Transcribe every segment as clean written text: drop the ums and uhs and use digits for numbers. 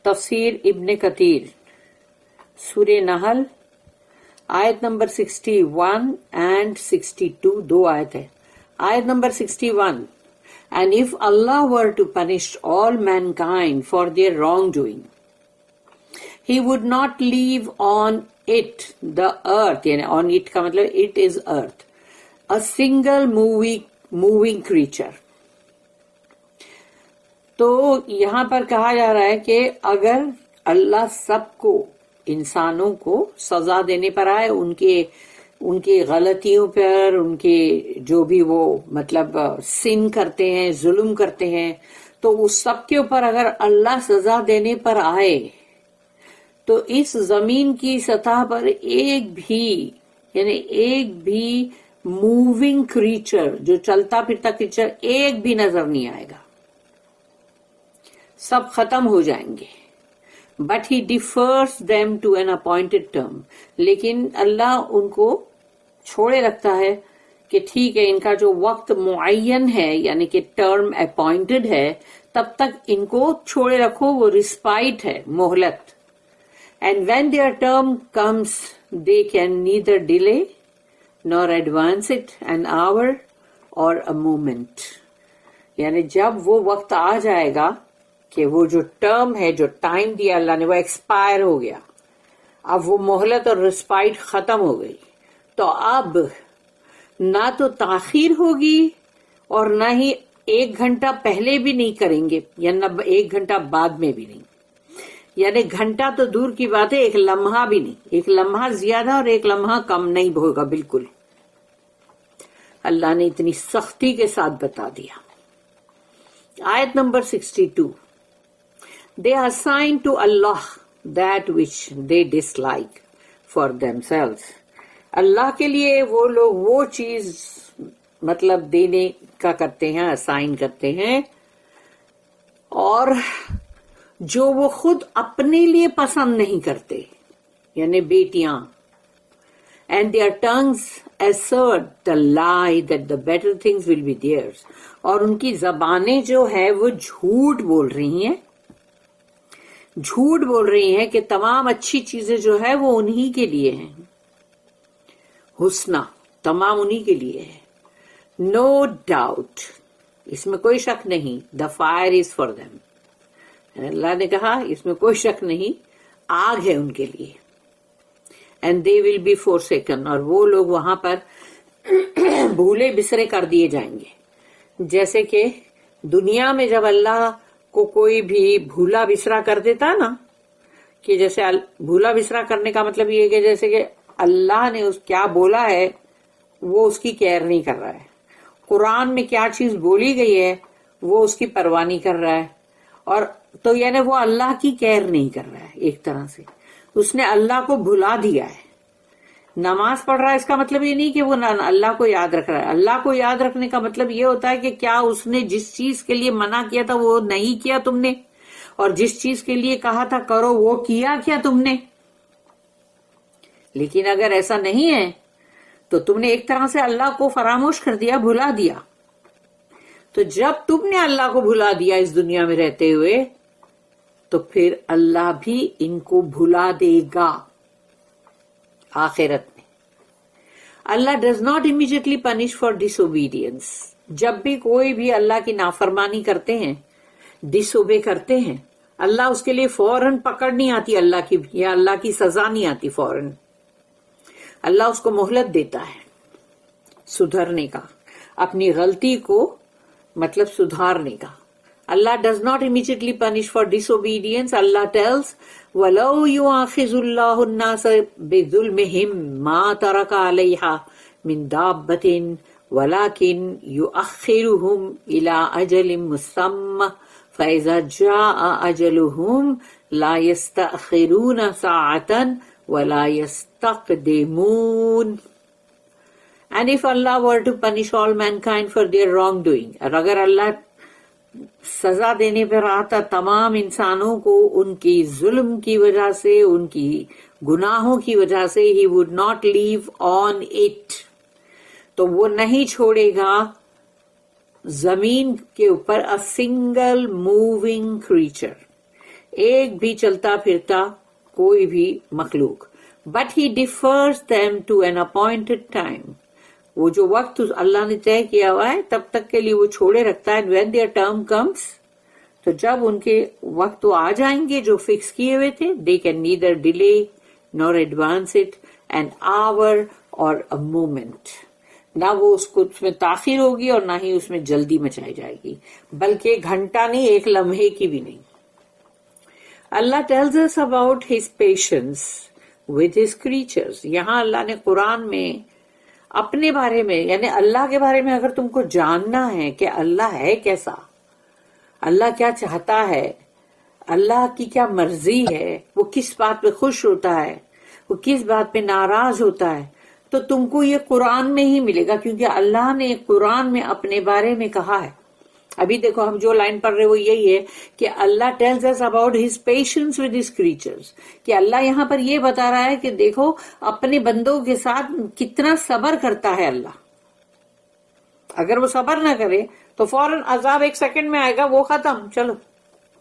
تفسیر ابن کثیر سورہ نحل آیت نمبر 61 and 62 دو آیت ہے. آیت number 61 And if Allah were to punish all mankind for their wrongdoing, He would not leave on it the earth, یعنی on it کا مطلب it is earth, a single moving creature. تو یہاں پر کہا جا رہا ہے کہ اگر اللہ سب کو انسانوں کو سزا دینے پر آئے ان کے غلطیوں پر، ان کے جو بھی وہ مطلب سن کرتے ہیں، ظلم کرتے ہیں، تو اس سب کے اوپر اگر اللہ سزا دینے پر آئے تو اس زمین کی سطح پر ایک بھی موونگ کریچر، جو چلتا پھرتا کریچر ایک بھی نظر نہیں آئے گا، سب ختم ہو جائیں گے. But he defers them to an appointed term, لیکن اللہ ان کو چھوڑے رکھتا ہے کہ ٹھیک ہے ان کا جو وقت معین ہے، یعنی کہ ٹرم اپوائنٹڈ ہے، تب تک ان کو چھوڑے رکھو، وہ رسپائٹ ہے، مہلت. And when their term comes they can neither delay nor advance it an hour or a moment. یعنی جب وہ وقت آ جائے گا کہ وہ جو ٹرم ہے، جو ٹائم دیا اللہ نے، وہ ایکسپائر ہو گیا، اب وہ مہلت اور رسپائٹ ختم ہو گئی، تو اب نہ تو تاخیر ہوگی اور نہ ہی 1 گھنٹہ پہلے بھی نہیں کریں گے، یا نہ 1 گھنٹہ بعد میں بھی نہیں. یعنی گھنٹہ تو دور کی بات ہے، 1 لمحہ بھی نہیں، 1 لمحہ زیادہ اور 1 لمحہ کم نہیں ہوگا بالکل. اللہ نے اتنی سختی کے ساتھ بتا دیا. آیت number 62 They assign to Allah that which they dislike for themselves. اللہ کے لیے وہ لوگ وہ چیز مطلب دینے کا کرتے ہیں، اسائن کرتے ہیں، اور جو وہ خود اپنے لیے پسند نہیں کرتے، یعنی بیٹیاں. And their tongues assert the lie that the better things will be theirs. اور ان کی زبانیں جو ہے وہ جھوٹ بول رہی ہیں کہ تمام اچھی چیزیں جو ہے وہ انہی کے لیے ہیں، حسنہ تمام انہی کے لیے ہے. No doubt، اس میں کوئی شک نہیں، the fire is for them. اللہ نے کہا اس میں کوئی شک نہیں، آگ ہے ان کے لیے. And they will be forsaken، اور وہ لوگ وہاں پر بھولے بسرے کر دیے جائیں گے. جیسے کہ دنیا میں جب اللہ کو کوئی بھی بھولا بسرا کر دیتا نا، کہ جیسے بھولا بسرا کرنے کا مطلب یہ ہے کہ جیسے کہ اللہ نے کیا بولا ہے وہ اس کی کیئر نہیں کر رہا ہے، قرآن میں کیا چیز بولی گئی ہے وہ اس کی پرواہ نہیں کر رہا ہے، اور تو یعنی وہ اللہ کی کیئر نہیں کر رہا ہے. ایک طرح سے اس نے اللہ کو بھلا دیا ہے. نماز پڑھ رہا ہے اس کا مطلب یہ نہیں کہ وہ اللہ کو یاد رکھ رہا ہے. اللہ کو یاد رکھنے کا مطلب یہ ہوتا ہے کہ کیا اس نے جس چیز کے لیے منع کیا تھا وہ نہیں کیا تم نے، اور جس چیز کے لیے کہا تھا کرو وہ کیا کیا تم نے. لیکن اگر ایسا نہیں ہے تو تم نے ایک طرح سے اللہ کو فراموش کر دیا، بھلا دیا. تو جب تم نے اللہ کو بھلا دیا اس دنیا میں رہتے ہوئے، تو پھر اللہ بھی ان کو بھلا دے گا آخرت میں. اللہ does not immediately punish for ڈس اوبیڈینس. جب بھی کوئی بھی اللہ کی نافرمانی کرتے ہیں، ڈس اوبے کرتے ہیں، اللہ اس کے لیے فوراً پکڑ نہیں آتی اللہ کی، یا اللہ کی سزا نہیں آتی فوراً. اللہ اس کو مہلت دیتا ہے سدھرنے کا، اپنی غلطی کو مطلب سدھارنے کا. Allah does not immediately punish for disobedience. Allah tells, وَلَوْ يُؤَاخِذُ اللَّهُ النَّاسَ بِظُلْمِهِمْ مَا تَرَكَ عَلَيْهَا مِنْ دَابَّةٍ وَلَكِنْ يُؤَخِّرُهُمْ إِلَىٰ أَجَلٍ مُّسَمًّى فَإِذَا جَاءَ أَجَلُهُمْ لَا يَسْتَأْخِرُونَ سَاعَةً وَلَا يَسْتَقْدِمُونَ. And if Allah were to punish all mankind for their wrongdoing، اور اگر اللہ سزا دینے پر آتا تمام انسانوں کو ان کی ظلم کی وجہ سے، ان کی گناہوں کی وجہ سے، he would not leave on it، تو وہ نہیں چھوڑے گا زمین کے اوپر a single moving creature، ایک بھی چلتا پھرتا کوئی بھی مخلوق. But he differs them to an appointed time. وہ جو وقت اللہ نے طے کیا ہوا ہے تب تک کے لیے وہ چھوڑے رکھتا ہے. when their term comes, تو جب ان کے وقت وہ آ جائیں گے جو فکس کیے ہوئے تھے, they can neither delay nor advance it an hour or a moment. نہ وہ اس میں تاخیر ہوگی اور نہ ہی اس میں جلدی مچائی جائے گی, بلکہ گھنٹہ نہیں, ایک لمحے کی بھی نہیں. اللہ tells us about his patience with his creatures. یہاں اللہ نے قرآن میں اپنے بارے میں, یعنی اللہ کے بارے میں اگر تم کو جاننا ہے کہ اللہ ہے کیسا, اللہ کیا چاہتا ہے, اللہ کی کیا مرضی ہے, وہ کس بات پہ خوش ہوتا ہے, وہ کس بات پہ ناراض ہوتا ہے, تو تم کو یہ قرآن میں ہی ملے گا, کیونکہ اللہ نے قرآن میں اپنے بارے میں کہا ہے. ابھی دیکھو ہم جو لائن پڑھ رہے وہ یہی ہے کہ اللہ tells us about his patience with his creatures, کہ اللہ یہاں پر یہ بتا رہا ہے کہ دیکھو اپنے بندوں کے ساتھ کتنا صبر کرتا ہے اللہ. اگر وہ صبر نہ کرے تو فوراً عذاب ایک سیکنڈ میں آئے گا, وہ ختم, چلو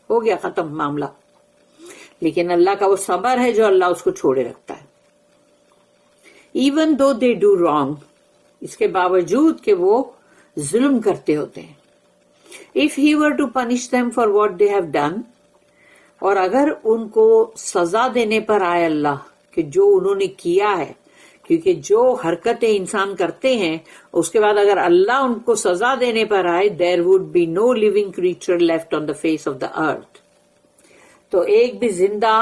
ہو گیا ختم معاملہ. لیکن اللہ کا وہ صبر ہے جو اللہ اس کو چھوڑے رکھتا ہے. even though they do wrong, اس کے باوجود کہ وہ ظلم کرتے ہوتے ہیں. if he were to punish them for what they have done, اور اگر ان کو سزا دینے پر آئے اللہ کہ جو انہوں نے کیا ہے, کیونکہ جو حرکتیں انسان کرتے ہیں اس کے بعد اگر اللہ ان کو سزا دینے پر آئے, there would be no living creature left on the face of the earth. تو ایک بھی زندہ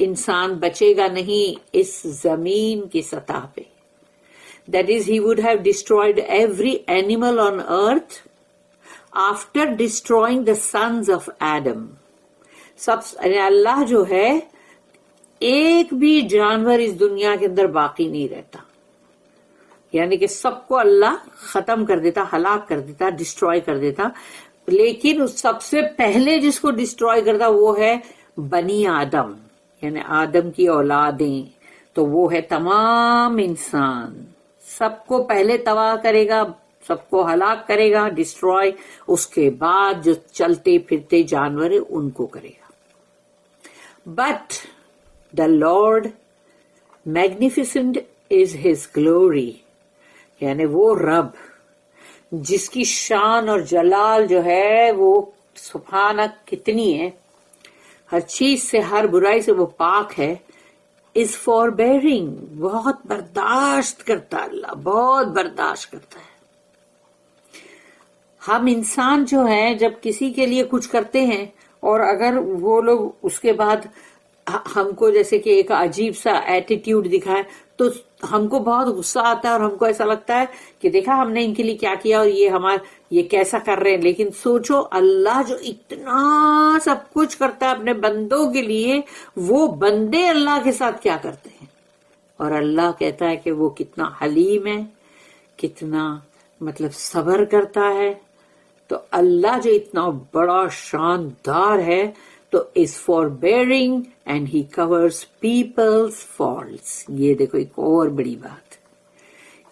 انسان بچے گا نہیں اس زمین کی سطح پہ. That is, he would have destroyed every animal on earth after destroying the sons of Adam. اللہ جو ہے ایک بھی جانور اس دنیا کے اندر باقی نہیں رہتا, یعنی کہ سب کو اللہ ختم کر دیتا, ہلاک کر دیتا, ڈسٹروائے کر دیتا. لیکن اس سب سے پہلے جس کو ڈسٹروائے کرتا وہ ہے بنی آدم, یعنی آدم کی اولادیں. تو وہ ہے تمام انسان, سب کو پہلے تباہ کرے گا, سب کو ہلاک کرے گا, ڈسٹروائے. اس کے بعد جو چلتے پھرتے جانور ہیں ان کو کرے گا. But the Lord magnificent is his glory, یعنی وہ رب جس کی شان اور جلال جو ہے وہ سبحانہ کتنی ہے, ہر چیز سے, ہر برائی سے وہ پاک ہے. از فار بیئرنگ, بہت برداشت کرتا اللہ, بہت برداشت کرتا ہے. ہم انسان جو ہیں جب کسی کے لیے کچھ کرتے ہیں اور اگر وہ لوگ اس کے بعد ہم کو جیسے کہ ایک عجیب سا ایٹیٹیوڈ دکھائے تو ہم کو بہت غصہ آتا ہے اور ہم کو ایسا لگتا ہے کہ دیکھا ہم نے ان کے لیے کیا کیا اور یہ کیسا کر رہے ہیں. لیکن سوچو اللہ جو اتنا سب کچھ کرتا ہے اپنے بندوں کے لیے, وہ بندے اللہ کے ساتھ کیا کرتے ہیں. اور اللہ کہتا ہے کہ وہ کتنا حلیم ہے, کتنا مطلب صبر کرتا ہے. تو اللہ جو اتنا بڑا شاندار ہے تو is forbearing and he covers people's faults. یہ دیکھو ایک اور بڑی بات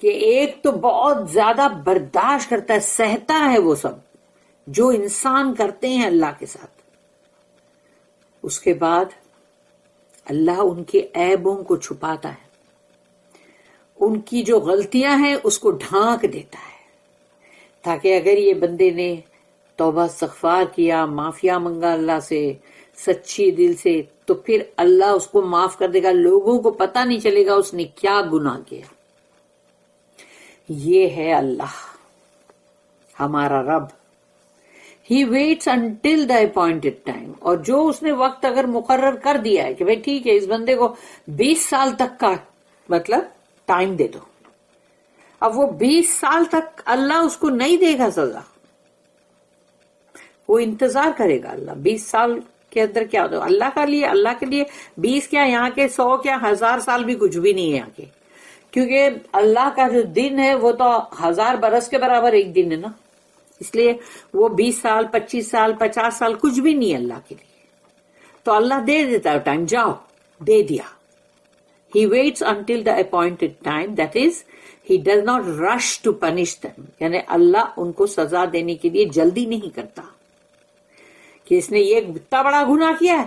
کہ ایک تو بہت زیادہ برداشت کرتا ہے, سہتا ہے وہ سب جو انسان کرتے ہیں اللہ کے ساتھ. اس کے بعد اللہ ان کے عیبوں کو چھپاتا ہے, ان کی جو غلطیاں ہیں اس کو ڈھانک دیتا ہے, تاکہ اگر یہ بندے نے توبہ استغفار کیا, معافیا منگا اللہ سے سچی دل سے, تو پھر اللہ اس کو معاف کر دے گا. لوگوں کو پتہ نہیں چلے گا اس نے کیا گناہ کیا. یہ ہے اللہ ہمارا رب. He waits until the appointed time. اور جو اس نے وقت اگر مقرر کر دیا ہے کہ بھئی ٹھیک ہے اس بندے کو 20 سال تک کا مطلب ٹائم دے دو, اب وہ 20 سال تک اللہ اس کو نہیں دے گا سزا, وہ انتظار کرے گا. اللہ 20 سال کے اندر کیا ہوتا ہے اللہ کے لیے 20 کیا, یہاں کے 100 کیا, 1000 سال بھی کچھ بھی نہیں ہے یہاں کے, کیونکہ اللہ کا جو دن ہے وہ تو 1000 برس کے برابر ایک دن ہے نا. اس لیے وہ 20 سال 25 سال 50 سال کچھ بھی نہیں ہے اللہ کے لیے. تو اللہ دے دیتا ہے ٹائم, جاؤ دے دیا. He waits until the appointed time, that is, he does not rush to punish them. یعنی اللہ ان کو سزا دینے کے لیے جلدی نہیں کرتا کہ اس نے یہ اتنا بڑا گناہ کیا ہے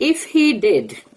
If he did,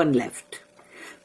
one left.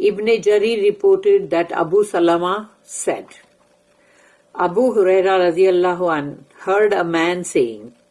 Ibn Jarir reported that Abu Salama said, Abu Huraira radiyallahu anh heard a man saying,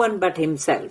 one but himself.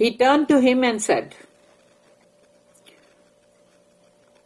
He turned to him and said,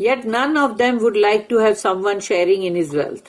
Yet none of them would like to have someone sharing in his wealth.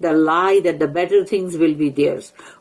the lie that the better things will be theirs.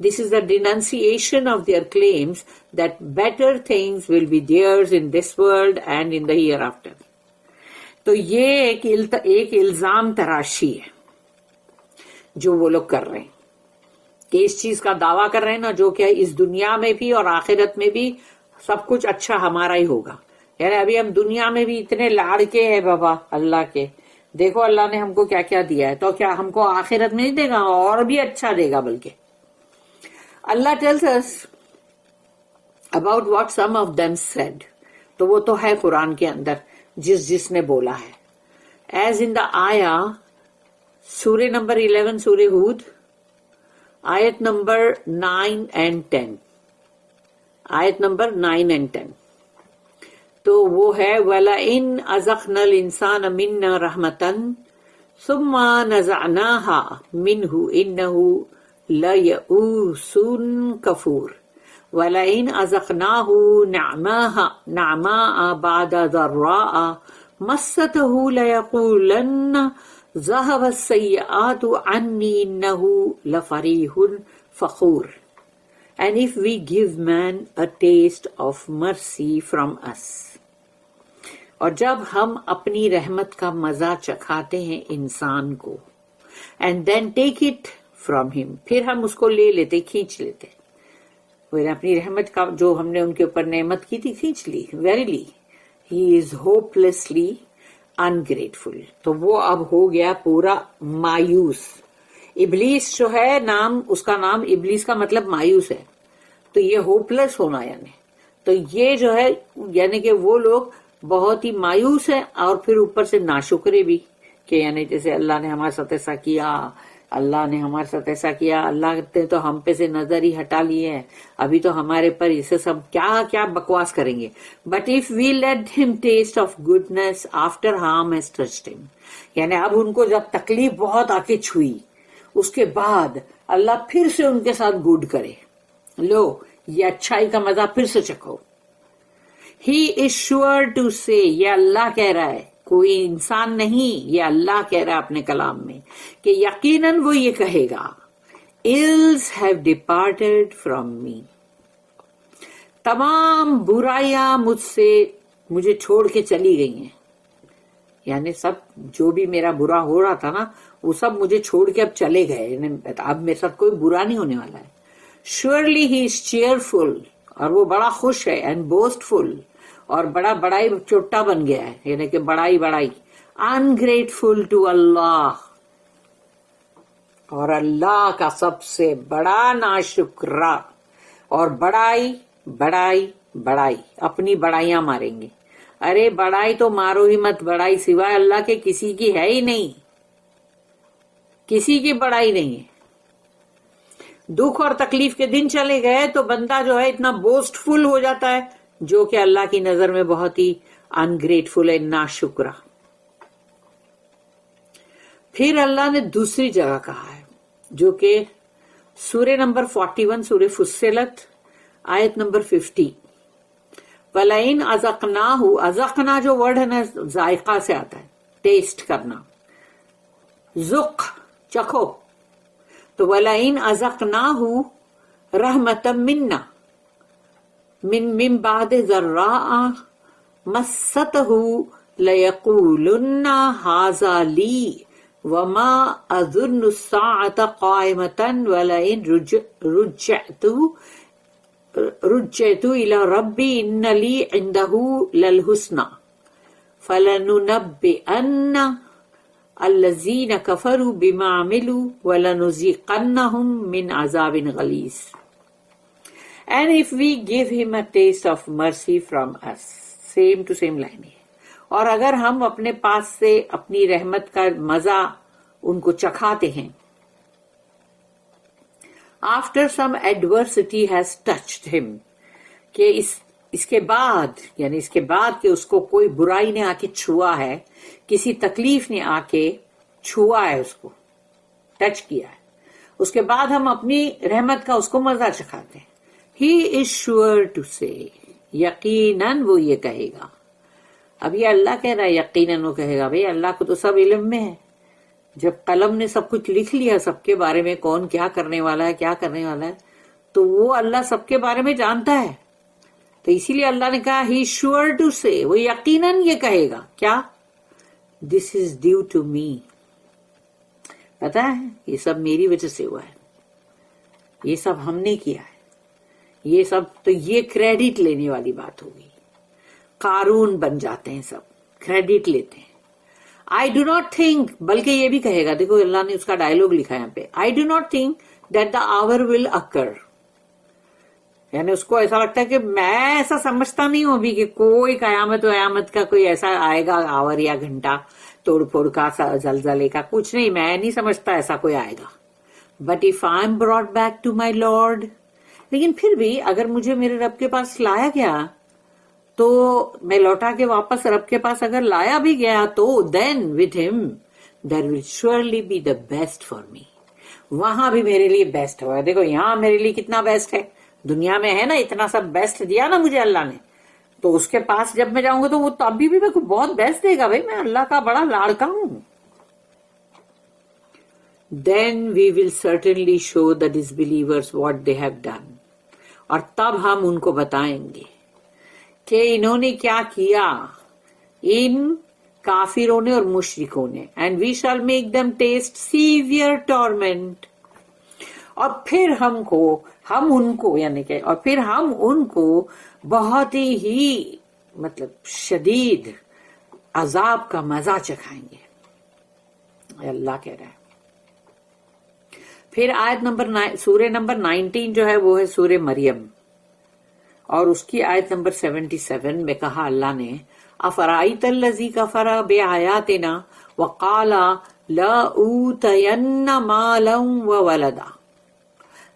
This is the denunciation of their claims that better things will be theirs in this world and in the hereafter. تو یہ ایک الزام تراشی ہے جو وہ لوگ کر رہے ہیں کہ اس چیز کا دعویٰ کر رہے ہیں نا جو کہ اس دنیا میں بھی اور آخرت میں بھی سب کچھ اچھا ہمارا ہی ہوگا. یعنی ابھی ہم دنیا میں بھی اتنے لاڑکے ہیں بابا اللہ کے, دیکھو اللہ نے ہم کو کیا کیا دیا ہے, تو کیا ہم کو آخرت میں نہیں دے گا اور بھی اچھا دے گا. بلکہ اللہ tells us about what some of them said, تو وہ تو ہے قرآن کے اندر جس نے بولا ہے. As in the ayah, سورہ نمبر 11 سورہ ہود, آیت نمبر 9 and 10, آیت نمبر 9 and 10, تو وہ ہے وَلَئِنْ أَذَقْنَا الْإِنسَانَ مِنَّا رَحْمَةً ثُمَّ نَزَعْنَاهَا مِنْهُ إِنَّهُ لَيَئُوسٌ كَفُورٌ وَلَئِنْ أَذَقْنَاهُ نَعْمَاءَ بَعْدَ ضَرَّاءَ مَسَّتْهُ لَيَقُولَنَّ ذَهَبَ السَّيِّئَاتُ عَنِّي إِنَّهُ لَفَرِحٌ فَخُورٌ. And if we give man a taste of mercy from us, اور جب ہم اپنی رحمت کا مزہ چکھاتے ہیں انسان کو, and then take it from him, پھر ہم اس کو لے لیتے, کھینچ لیتے. وہ اپنی رحمت کا جو ہم نے ان کے اوپر نعمت کی تھی کھینچ لی. Verily, he is hopelessly ungrateful. تو وہ اب ہو گیا پورا مایوس. ابلیس جو ہے نام, اس کا نام ابلیس کا مطلب مایوس ہے. تو یہ ہوپلیس ہونا یعنی, تو یہ جو ہے یعنی کہ وہ لوگ بہت ہی مایوس ہیں, اور پھر اوپر سے ناشکرے بھی, کہ یعنی جیسے اللہ نے ہمارے ساتھ ایسا کیا, اللہ نے ہمارے ساتھ ایسا کیا, اللہ نے تو ہم پہ سے نظر ہی ہٹا لی ہے, ابھی تو ہمارے پر اسے سب کیا کیا بکواس کریں گے. بٹ اف وی لیٹ ہم test of goodness after harm has touched ہم, یعنی اب ان کو جب تکلیف بہت آ کے چھوئی, اس کے بعد اللہ پھر سے ان کے ساتھ گڈ کرے, لو یہ اچھائی کا مزہ پھر سے چکھو. He is sure to say, یہ اللہ کہہ رہا ہے, کوئی انسان نہیں, یہ اللہ کہہ رہا ہے اپنے کلام میں, کہ یقیناً وہ یہ کہے گا ills have departed from me, تمام برائیاں مجھے چھوڑ کے چلی گئی ہیں. یعنی سب جو بھی میرا برا ہو رہا تھا نا, وہ سب مجھے چھوڑ کے اب چلے گئے, اب میرے ساتھ کوئی برا نہیں ہونے والا ہے. Surely he is cheerful, اور وہ بڑا خوش ہے, and boastful, اور بڑائی چوٹا بن گیا ہے, یعنی کہ بڑائی, ungrateful to Allah, اور اللہ کا سب سے بڑا ناشکرا, اور بڑائی, اپنی بڑائیاں ماریں گے. ارے بڑائی تو مارو ہی مت, بڑائی سوائے اللہ کے کسی کی ہے ہی نہیں, کسی کی بڑائی نہیں ہے. دکھ اور تکلیف کے دن چلے گئے تو بندہ جو ہے اتنا بوسٹ فل ہو جاتا ہے, جو کہ اللہ کی نظر میں بہت ہی انگریٹفل ہے, ناشکرا. پھر اللہ نے دوسری جگہ کہا ہے, جو کہ سورہ نمبر 41 سورہ فصلت, آیت نمبر 50, وَلَئِنْ أَذَقْنَاهُ, اذقنا جو ورڈ ہے نا ذائقہ سے آتا ہے, ٹیسٹ کرنا, ذق چکھو. تو وَلَئِنْ أَذَقْنَاهُ رَحْمَةً مِنَّا مِن بَعْدِ ضَرَّاءَ مَسَّتْهُ لَيَقُولُنَّ هَذَا لِي وَمَا أَظُنُّ السَّاعَةَ قَائِمَةً وَلَئِنْ رُجِّعْتُ إِلَى رَبِّي إِنَّ لِي عِندَهُ لَلْحُسْنَى فَلَنُنَبِّئَنَّ الَّذِينَ كَفَرُوا بِمَا عَمِلُوا وَلَنُذِيقَنَّهُم مِّنْ عَذَابٍ غَلِيظٍ. And if we give him a taste of mercy from us, same to same line ہے, اور اگر ہم اپنے پاس سے اپنی رحمت کا مزہ ان کو چکھاتے ہیں, after some adversity has touched him, کہ اس کے بعد, یعنی اس کے بعد کہ اس کو کوئی برائی نے آ کے چھوا ہے, کسی تکلیف نے آ کے چھوا ہے, اس کو ٹچ کیا ہے, اس کے بعد ہم اپنی رحمت کا اس کو مزہ چکھاتے ہیں. He is sure to say, یقیناً وہ یہ کہے گا. اب یہ اللہ کہہ رہا ہے یقیناً وہ کہے گا. بھئی اللہ کو تو سب علم میں ہے, جب قلم نے سب کچھ لکھ لیا سب کے بارے میں, کون کیا کرنے والا ہے, تو وہ اللہ سب کے بارے میں جانتا ہے. تو اسی لیے اللہ نے کہا ہی شیور ٹو سے, وہ یقیناً یہ کہے گا. کیا This is due to me. پتا ہے یہ سب میری وجہ سے ہوا ہے, یہ سب ہم نے کیا ہے, یہ سب تو یہ کریڈٹ لینے والی بات ہوگی. قارون بن جاتے ہیں سب, کریڈٹ لیتے ہیں. I do not think, بلکہ یہ بھی کہے گا, دیکھو اللہ نے اس کا ڈائلوگ لکھا ہے یہاں پہ, I do not think that the hour will occur. یعنی اس کو ایسا لگتا ہے کہ میں ایسا سمجھتا نہیں ہوں ابھی کہ کوئی قیامت ویامت کا کوئی ایسا آئے گا آور یا گھنٹہ توڑ پھوڑ کا زلزلے کا, کچھ نہیں, میں نہیں سمجھتا ایسا کوئی آئے گا. But if I'm brought back to my Lord, لیکن پھر بھی اگر مجھے میرے رب کے پاس لایا گیا تو میں لوٹا کے واپس رب کے پاس اگر لایا بھی گیا تو then with him there will surely be the best for me. وہاں بھی میرے لیے بیسٹ ہوا. دیکھو یہاں میرے لیے کتنا بیسٹ ہے, دنیا میں ہے نا اتنا سب بیسٹ دیا نا مجھے اللہ نے, تو اس کے پاس جب میں جاؤں گا تو وہ تو ابھی بھی میرے کو بہت بیسٹ دے گا. بھائی میں اللہ کا بڑا لاڑکا ہوں. Then we will certainly show the disbelievers what they have done. اور تب ہم ان کو بتائیں گے کہ انہوں نے کیا کیا, ان کافروں نے اور مشرکوں نے. And we shall make them taste severe torment. اور پھر ہم ان کو یعنی کہ اور پھر ہم ان کو بہت ہی مطلب شدید عذاب کا مزہ چکھائیں گے. اللہ کہہ رہا ہے. پھر آیت نمبر سورہ نمبر 19 جو ہے وہ ہے سورہ مریم, اور اس کی آیت نمبر 77 میں کہا اللہ نے, افرائیت الذی کفر بآیاتنا وقال لأوتین مالا وولدا.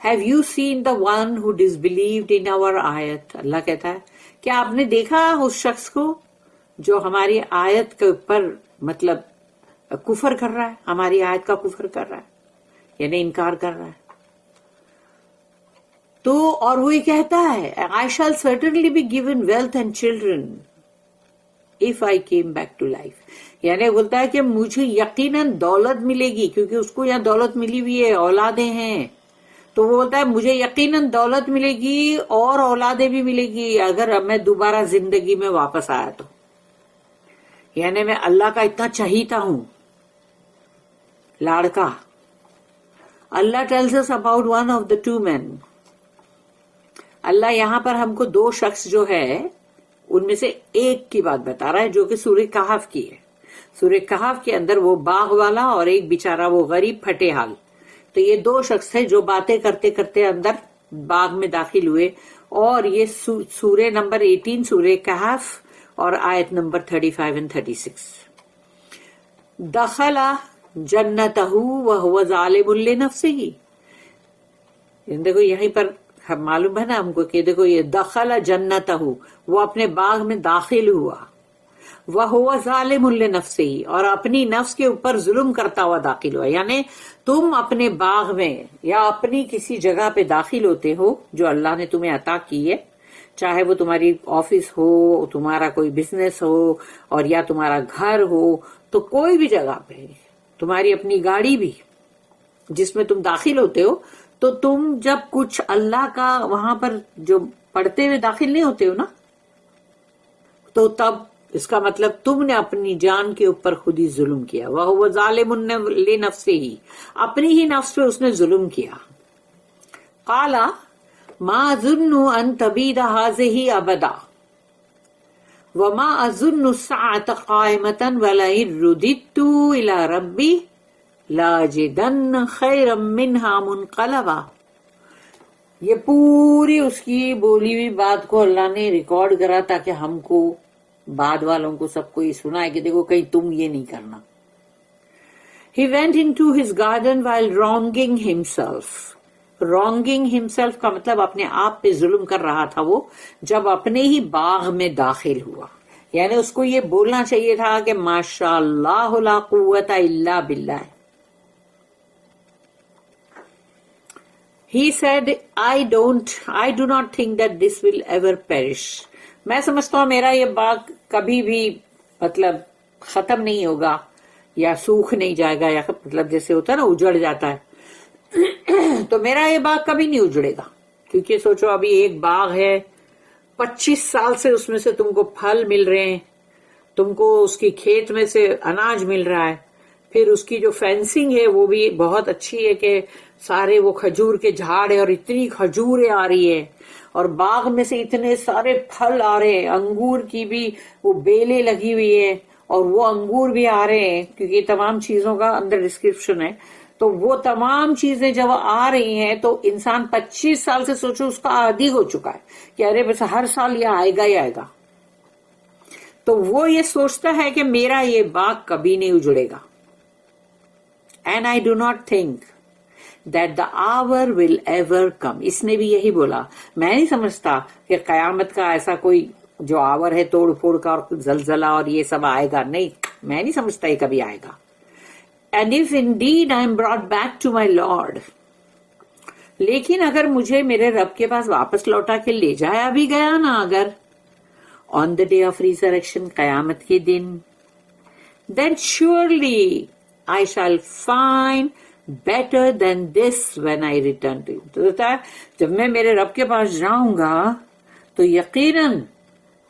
Have you seen the one who disbelieved in our آیت. اللہ کہتا ہے کیا آپ نے دیکھا اس شخص کو جو ہماری آیت کے اوپر مطلب کفر کر رہا ہے, ہماری آیت کا کفر کر رہا ہے یعنی انکار کر رہا ہے. تو اور وہ یہ کہتا ہے I shall certainly be given wealth and children if I came back to life. یعنی بولتا ہے کہ مجھے یقیناً دولت ملے گی, کیونکہ اس کو یہاں دولت ملی ہوئی ہے, اولادیں ہیں, تو وہ بولتا ہے مجھے یقیناً دولت ملے گی اور اولادیں بھی ملے گی اگر میں دوبارہ زندگی میں واپس آیا تو. یعنی میں اللہ کا اتنا چہیتا ہوں, لاڑکا. اللہ tells us about one of the two men. اللہ یہاں پر ہم کو دو شخص جو ہے ان میں سے ایک کی بات بتا رہا ہے جو کہ سورہ کہف کی ہے. سورہ کہف کے اندر وہ باغ والا اور ایک بیچارہ وہ غریب پھٹے حال, تو یہ دو شخص تھے جو باتیں کرتے کرتے اندر باغ میں داخل ہوئے. اور یہ سورہ نمبر 18 سورہ کہف اور آیت نمبر 35 and 36. دخل جنتہ وہو ظالم لنفسہ. دیکھو یہیں پر معلوم ہے نا ہم کو کہ دیکھو یہ دخل جنتہ, وہ اپنے باغ میں داخل ہوا, وہو ظالم لنفسہ, اور اپنی نفس کے اوپر ظلم کرتا ہوا داخل ہوا. یعنی تم اپنے باغ میں یا اپنی کسی جگہ پہ داخل ہوتے ہو جو اللہ نے تمہیں عطا کی ہے, چاہے وہ تمہاری آفس ہو, تمہارا کوئی بزنس ہو, اور یا تمہارا گھر ہو, تو کوئی بھی جگہ پہ, تمہاری اپنی گاڑی بھی جس میں تم داخل ہوتے ہو, تو تم جب کچھ اللہ کا وہاں پر جو پڑھتے ہوئے داخل نہیں ہوتے ہو نا, تو تب اس کا مطلب تم نے اپنی جان کے اوپر خود ہی ظلم کیا. وَهُوَ ظَالِمٌ لِنَفْسِهِ, اپنی ہی نفس پہ اس نے ظلم کیا. قَالَ مَا أَظُنُّ أَن تَبِيدَ هَٰذِهِ أَبَدًا وَمَا أَظُنُّ السَّاعَةَ قَائِمَةً وَلَئِن رُدِدتُّ إِلَىٰ رَبِّي لَأَجِدَنَّ خَيْرًا مِّنْهَا مُنقَلَبًا. یہ پوری اس کی بولی ہوئی بات کو اللہ نے ریکارڈ کرا تاکہ ہم کو بعد والوں کو سب کو یہ سنا ہے کہ دیکھو کہیں تم یہ نہیں کرنا. He went into his garden while wronging himself. Wronging himself کا مطلب اپنے آپ پہ ظلم کر رہا تھا وہ جب اپنے ہی باغ میں داخل ہوا. یعنی اس کو یہ بولنا چاہیے تھا کہ ماشاء اللہ لا قوت الا باللہ. He said, I do not think that this will ever perish. میں سمجھتا ہوں میرا یہ باغ کبھی بھی مطلب ختم نہیں ہوگا یا سوکھ نہیں جائے گا, یا مطلب جیسے ہوتا ہے نا اجڑ جاتا ہے, تو میرا یہ باغ کبھی نہیں اجڑے گا. کیونکہ سوچو ابھی ایک باغ ہے, 25 سال سے اس میں سے تم کو پھل مل رہے ہیں, تم کو اس کی کھیت میں سے اناج مل رہا ہے. پھر اس کی جو فینسنگ ہے وہ بھی بہت اچھی ہے کہ سارے وہ کھجور کے جھاڑ ہے اور اتنی کھجوریں آ رہی ہے اور باغ میں سے اتنے سارے پھل آ رہے ہیں, انگور کی بھی وہ بیلیں لگی ہوئی ہے اور وہ انگور بھی آ رہے ہیں, کیونکہ یہ تمام چیزوں کا اندر ڈسکرپشن ہے. تو وہ تمام چیزیں جب آ رہی ہیں تو انسان 25 سال سے سوچو اس کا عادی ہو چکا ہے کہ ارے بس ہر سال یہ آئے گا ہی آئے گا. تو وہ یہ سوچتا ہے کہ میرا یہ باغ کبھی نہیں اجڑے گا. And I do not think that the hour will ever come. اس نے بھی یہی بولا, میں نہیں سمجھتا کہ قیامت کا ایسا کوئی جو آور ہے توڑ پھوڑ کا اور زلزلہ اور یہ سب آئے گا, نہیں, میں نہیں سمجھتا یہ کبھی آئے گا. And if indeed I am brought back to my Lord, لیکن اگر مجھے میرے رب کے پاس واپس لوٹا کے لے جایا بھی گیا نا اگر, on the day of resurrection, قیامت کے دن, then surely I shall find better than this when I return to you. تو کہتا ہے جب میں میرے رب کے پاس جاؤں گا تو یقیناً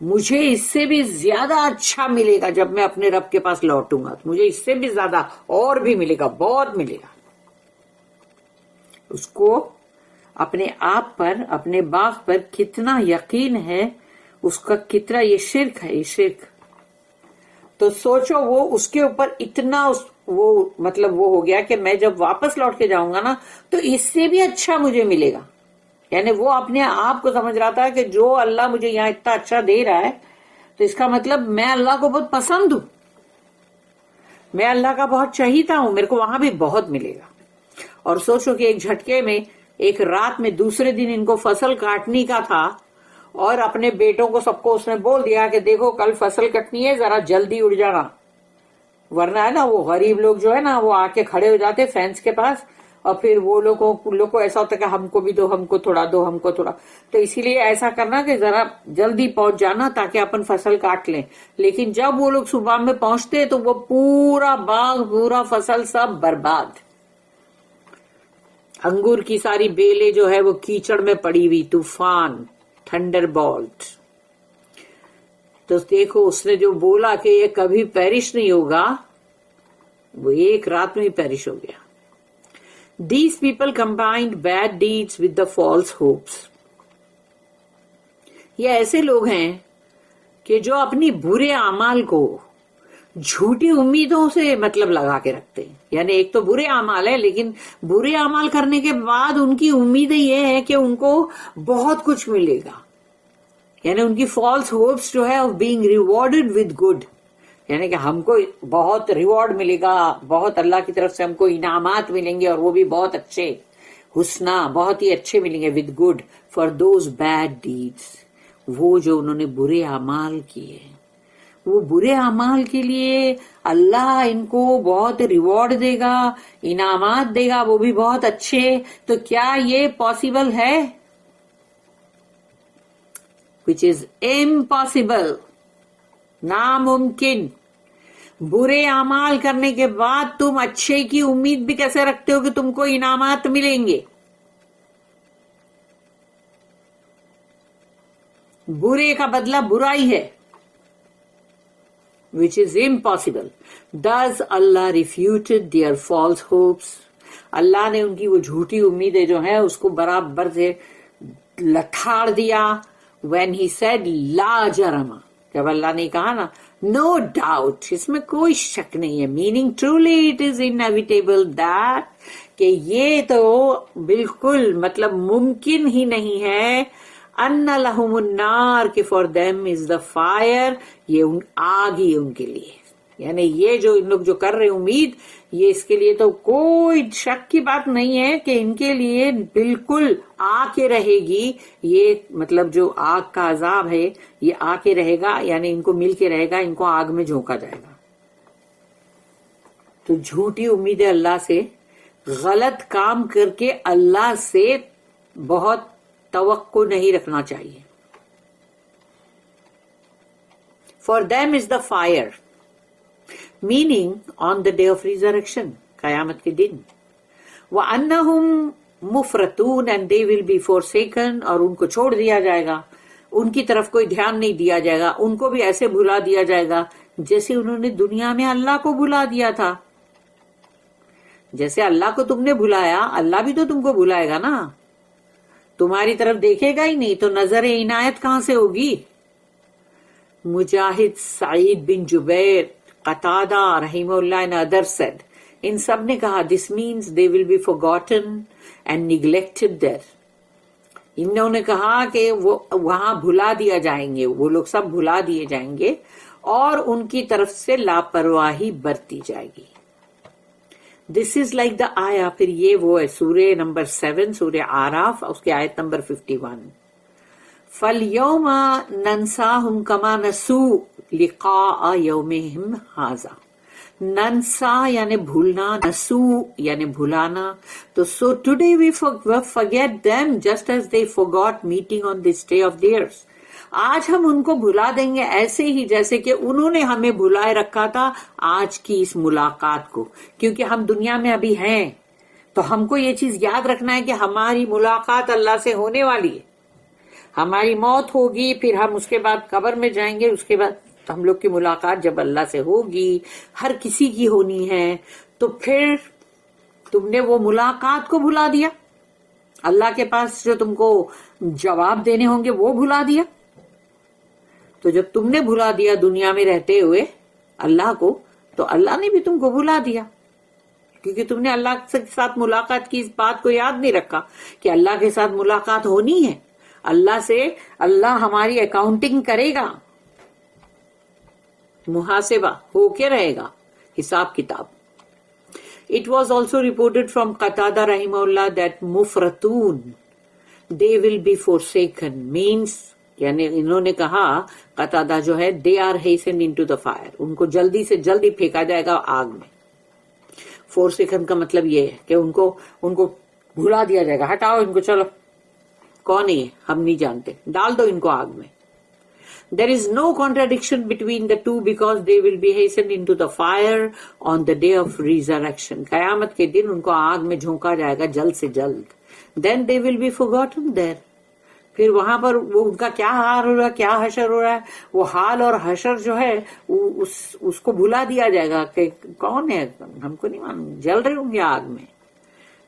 مجھے اس سے بھی زیادہ اچھا ملے گا. جب میں اپنے رب کے پاس لوٹوں گا مجھے اس سے بھی زیادہ اور بھی ملے گا, بہت ملے گا. اس کو اپنے آپ پر, اپنے باغ پر کتنا یقین ہے, اس کا کتنا یہ شرک ہے, یہ شرک. تو سوچو وہ اس کے اوپر اتنا وہ مطلب وہ ہو گیا کہ میں جب واپس لوٹ کے جاؤں گا نا تو اس سے بھی اچھا مجھے ملے گا. یعنی وہ اپنے آپ کو سمجھ رہا تھا کہ جو اللہ مجھے یہاں اتنا اچھا دے رہا ہے تو اس کا مطلب میں اللہ کو بہت پسند ہوں, میں اللہ کا بہت چہیتا ہوں, میرے کو وہاں بھی بہت ملے گا. اور سوچو کہ ایک جھٹکے میں ایک رات میں دوسرے دن ان کو فصل کاٹنے کا تھا اور اپنے بیٹوں کو سب کو اس نے بول دیا کہ دیکھو کل فصل کٹنی ہے, ذرا جلدی اٹھ جانا, ورنہ ہے نا وہ غریب لوگ جو ہے نا وہ آ کے کھڑے ہو جاتے فینس کے پاس اور پھر وہ لوگوں کو ایسا ہوتا ہے کہ ہم کو بھی دو, ہم کو تھوڑا دو, ہم کو تھوڑا. تو اسی لیے ایسا کرنا کہ ذرا جلدی پہنچ جانا تاکہ اپن فصل کاٹ لیں. لیکن جب وہ لوگ صبح میں پہنچتے تو وہ پورا باغ, پورا فصل سب برباد. انگور کی ساری بیلیں جو ہے وہ کیچڑ میں پڑی ہوئی, طوفان, تھنڈر بولٹ. تو دیکھو اس نے جو بولا کہ یہ کبھی پیرش نہیں ہوگا وہ ایک رات میں ہی پیرش ہو گیا. These people combined bad deeds with the false hopes. یہ ایسے لوگ ہیں کہ جو اپنی برے اعمال کو جھوٹی امیدوں سے مطلب لگا کے رکھتے ہیں. یعنی ایک تو برے اعمال ہے لیکن برے اعمال کرنے کے بعد ان کی امید یہ ہے کہ ان کو بہت کچھ ملے گا. یعنی ان کی فالس ہوپس جو ہے of being rewarded with good, یعنی کہ ہم کو بہت ریوارڈ ملے گا, بہت اللہ کی طرف سے ہم کو انعامات ملیں گے اور وہ بھی بہت اچھے, حسنا, بہت ہی اچھے ملیں گے with good for those bad deeds. وہ جو انہوں نے برے اعمال کیے, وہ برے اعمال کے لیے اللہ ان کو بہت ریوارڈ دے گا, انعامات دے گا, وہ بھی بہت اچھے. تو کیا یہ پاسبل ہے؟ which is impossible, ناممکن. برے اعمال کرنے کے بعد تم اچھے کی امید بھی کیسے رکھتے ہو کہ تم کو انعامات ملیں گے؟ برے کا بدلہ برائی ہے, which is impossible. Thus Allah refuted their false hopes. اللہ نے ان کی وہ جھوٹی امیدیں جو ہیں اس کو برابر سے لٹھاڑ دیا. when he said لا جرم, جب اللہ نے کہا نا no doubt, اس میں کوئی شک نہیں ہے, meaning truly it is inevitable that, کہ یہ تو بالکل مطلب ممکن ہی نہیں ہے, ان لہم النار, کہ for them is the fire, یہ آگ ہی ان کے لیے. یعنی یہ جو ان لوگ جو کر رہے امید, یہ اس کے لیے تو کوئی شک کی بات نہیں ہے کہ ان کے لیے بالکل آ کے رہے گی. یہ مطلب جو آگ کا عذاب ہے یہ آ کے رہے گا, یعنی ان کو مل کے رہے گا, ان کو آگ میں جھونکا جائے گا. تو جھوٹی امیدیں اللہ سے, غلط کام کر کے اللہ سے بہت توقع نہیں رکھنا چاہیے. For them is the fire, meaning on the day of resurrection, قیامت کے دن. وَأَنَّهُمْ مُفْرَتُونَ, and they will be forsaken, اور ان کو چھوڑ دیا جائے گا, ان کی طرف کوئی دھیان نہیں دیا جائے گا, ان کو بھی ایسے بھلا دیا جائے گا جیسے انہوں نے دنیا میں اللہ کو بھلا دیا تھا. جیسے اللہ کو تم نے بھلایا, اللہ بھی تو تم کو بھلائے گا نا, تمہاری طرف دیکھے گا ہی نہیں تو نظر عنایت کہاں سے ہوگی. مجاہد, سعید بن جبیر, قتادہ رحمہ اللہ and others said, ان سب نے کہا this means they will be forgotten and neglected there. انہوں نے کہا کہ وہ وہاں بھلا دیا جائیں گے, وہ لوگ سب بھلا دیے جائیں گے اور ان کی طرف سے لاپرواہی برتی جائے گی. دس از لائک دا آیا. پھر یہ وہ ہے سورہ نمبر 7, سورہ آراف, اس کی آیت نمبر 51. فَالْيَوْمَ نَنْسَاهُمْ كَمَا نَسُوا لِقَاءَ يَوْمِهِمْ هَذَا. ننسا یعنی بھولنا, نسو یعنی بھولانا. تو so today we forget them just as they forgot meeting on this day of theirs. آج ہم ان کو بھلا دیں گے ایسے ہی جیسے کہ انہوں نے ہمیں بھلائے رکھا تھا آج کی اس ملاقات کو. کیونکہ ہم دنیا میں ابھی ہیں تو ہم کو یہ چیز یاد رکھنا ہے کہ ہماری ملاقات اللہ سے ہونے والی ہے. ہماری موت ہوگی, پھر ہم اس کے بعد قبر میں جائیں گے, اس کے بعد ہم لوگ کی ملاقات جب اللہ سے ہوگی, ہر کسی کی ہونی ہے. تو پھر تم نے وہ ملاقات کو بھلا دیا, اللہ کے پاس جو تم کو جواب دینے ہوں گے وہ بھلا دیا. تو جب تم نے بھلا دیا دنیا میں رہتے ہوئے اللہ کو, تو اللہ نے بھی تم کو بھلا دیا, کیونکہ تم نے اللہ کے ساتھ ملاقات کی اس بات کو یاد نہیں رکھا کہ اللہ کے ساتھ ملاقات ہونی ہے. اللہ سے اللہ ہماری اکاؤنٹنگ کرے گا, محاسبہ ہو کے رہے گا, حساب کتاب. It was also reported from Qatada rahimahullah that mufratun, they will be forsaken, means یعنی انہوں نے کہا قتادہ جو ہے they are hastened into the fire, ان کو جلدی سے جلدی پھینکا جائے گا آگ میں. forsaken کا مطلب یہ ہے کہ ان کو بھلا دیا جائے گا, ہٹاؤ ان کو, چلو کون ہے یہ ہم نہیں جانتے, ڈال دو ان کو آگ میں. There is no contradiction between the two because they will be hastened into the fire on the day of resurrection. قیامت کے دن ان کو آگ میں جھونکا جائے گا جلد سے جلد. Then they will be forgotten there. پھر وہاں پر وہ ان کا کیا حال ہو رہا ہے, کیا حشر ہو رہا ہے, وہ حال اور حشر جو ہے اس کو بھلا دیا جائے گا کہ کون ہے, ہم کو نہیں معلوم, جل رہے ہوں گے آگ میں.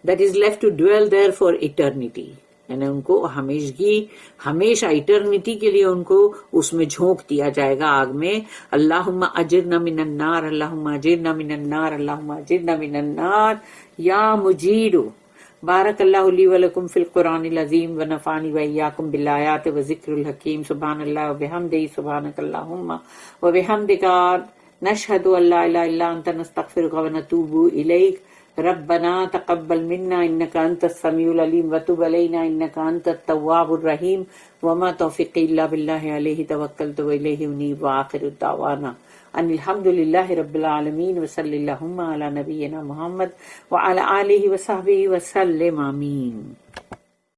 That is left to dwell there for eternity. یعنی ان کو ہمیشہ ایٹرنیٹی کے لیے ان کو اس میں جھونک دیا جائے گا آگ میں. اللہم اجرنا من النار, اللہم اجرنا من النار, اللہم اجرنا من النار یا مجیرو. بارک اللہ لی ولکم فی القرآن العظیم ونفعنی وایاکم بالآیات وذکر الحکیم. سبحان اللہ وبحمدہ, سبحانک اللہم وبحمدک, نشہد ان لا الہ الا انت, نستغفرک ونتوب الیک. ربنا تقبل منا انك انت السميع العليم وتب علينا انك انت التواب الرحيم وما توفيقي الا بالله عليه توكلت واليه انيب. واخر دعوانا ان الحمد لله رب العالمين وصلى اللهم على نبينا محمد وعلى اله وصحبه وسلم. آمين.